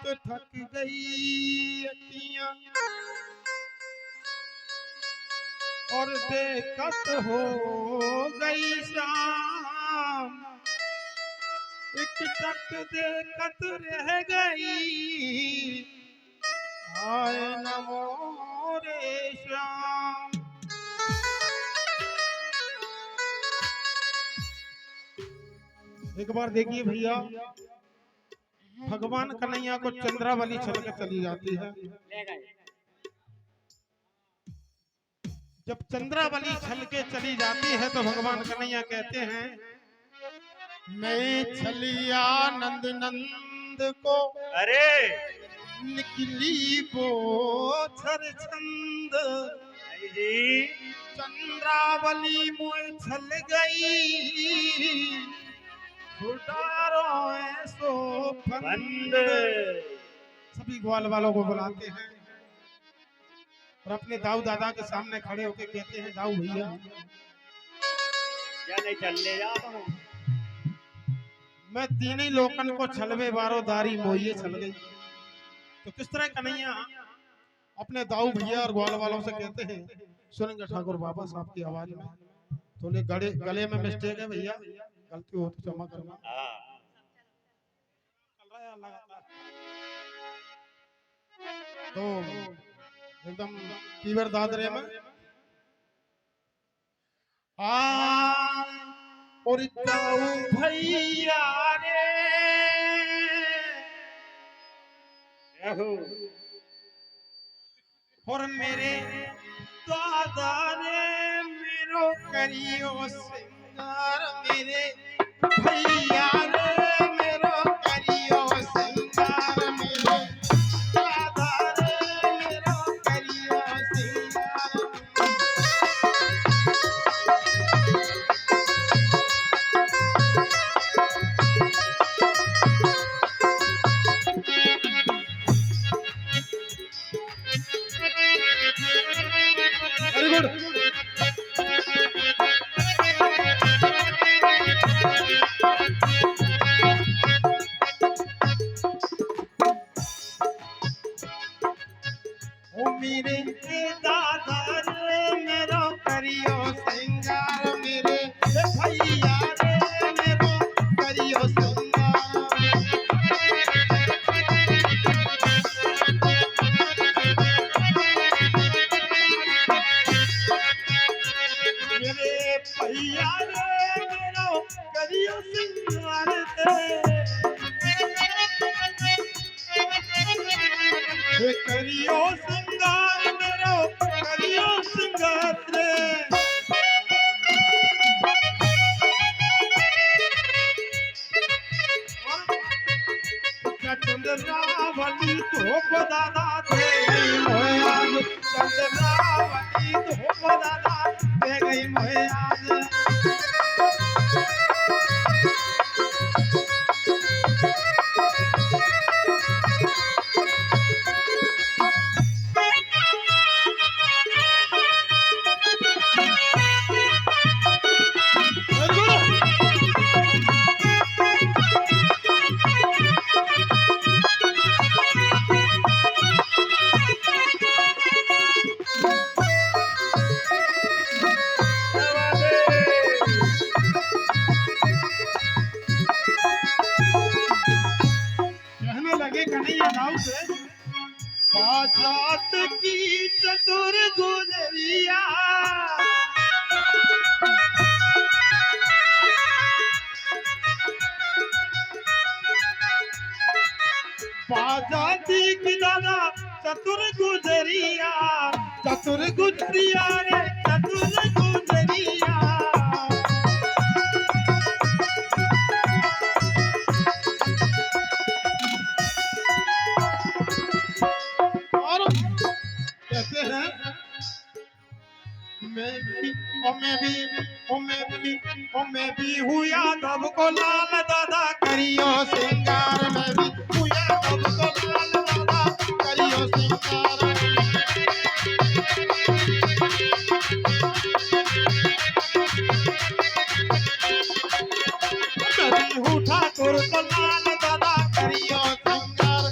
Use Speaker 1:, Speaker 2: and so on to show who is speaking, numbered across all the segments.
Speaker 1: रात थक गई अखियां और देखत हो गई शाम, एक टक देखत रह गई आए नमो रे श्याम। एक बार देखिए भैया, भगवान कन्हैया को चंद्रावली छल के चली जाती है। जब चंद्रावली छल के चली जाती है तो भगवान कन्हैया कहते हैं, मैं छलिया नंद नंद को
Speaker 2: अरे
Speaker 1: निकली वो छर छंद,
Speaker 2: जी
Speaker 1: चंद्रावली मुझ छल गई फुटारो ऐसो
Speaker 2: बंद।
Speaker 1: सभी ग्वाल वालों को बुलाते हैं और अपने दाऊ दादा के सामने खड़े होकर कहते हैं, दाऊ भैया
Speaker 2: चले चले जाता हूँ,
Speaker 1: मैं तीन ही लोकन को छलवे बारो दारी मोहिए छल गई। तो किस तरह कन्हैया अपने दाऊ भैया और ग्वाल वालों से कहते हैं, सुनेंगे ठाकुर बाबा साहब की आवाज में, थोड़े गले में मिस्टेक है भैया, गलती हो तो क्षमा करना। तो एकदम पीवर दादरे में और दाऊ भैया रे और मेरे दादा ने मेरो करियो सिंगार, मेरे भैया रे मेरो करियो सिंगार, मेरे दादा रे मेरो करियो सिंगार। Very good. ओ मेरे दादा रे मेरो करियो सिंगार, मेरे भैया रे मेरो करियो सिंगार। मेरे भैया रे मेरो करियो सिंगार रे, करियो सिंगार मेरो करियो सिंगार रे। चंद्रावली धोप दादा दे गई मोहे आज, चंद्रावली धोप दादा दे गई मोहे आज। कहने लगे कन्हैया दाऊ से, बाजात की चतुर गुजरिया बाजाती की दादा चतुर गुजरिया, चतुर गुजरिया रे चतुर गुजरिया। और कहते हैं, मैं भी हूँ यादव को लाल दादा करियो सिंगार, मैं भी हूँ यादव को लाल दादा करियो सिंगार। मैं भी हूँ ठाकुर को लाल दादा करियो सिंगार,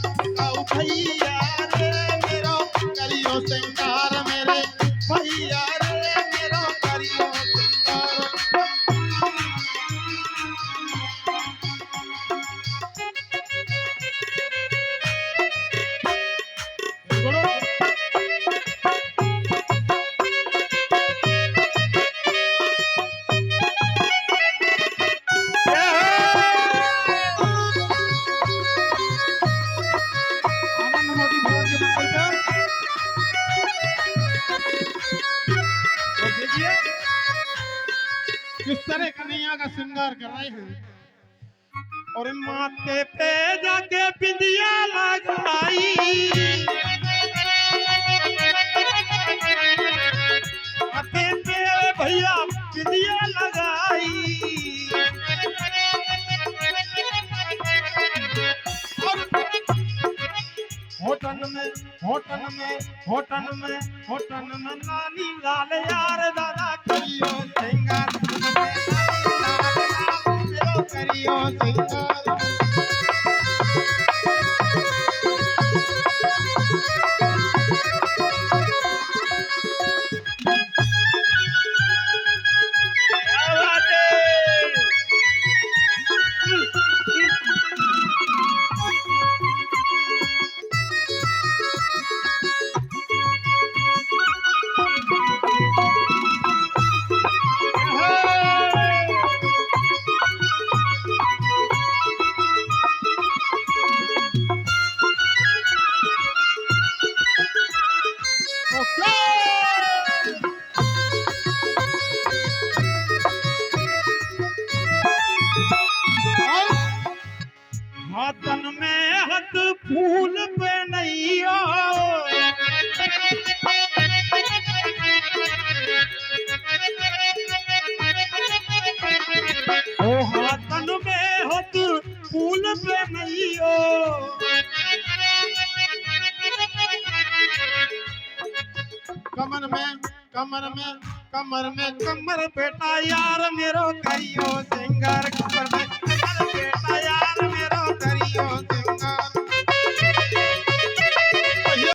Speaker 1: श्रृंगार कर रहे हैं और माथे पे जाके बिंदिया लगाई माथे पे भैया बिंदिया लगाई और होटन में नानी लाल यार दादा करियो श्रृंगार मेरो करियो श्रृंगार
Speaker 2: क्या बात है।
Speaker 1: हाथन में हाथ फूल पे नहीं ओ हाथन में हाथ फूल पे नहीं कमर में कमर बेटा यार मेरो करियो श्रृंगार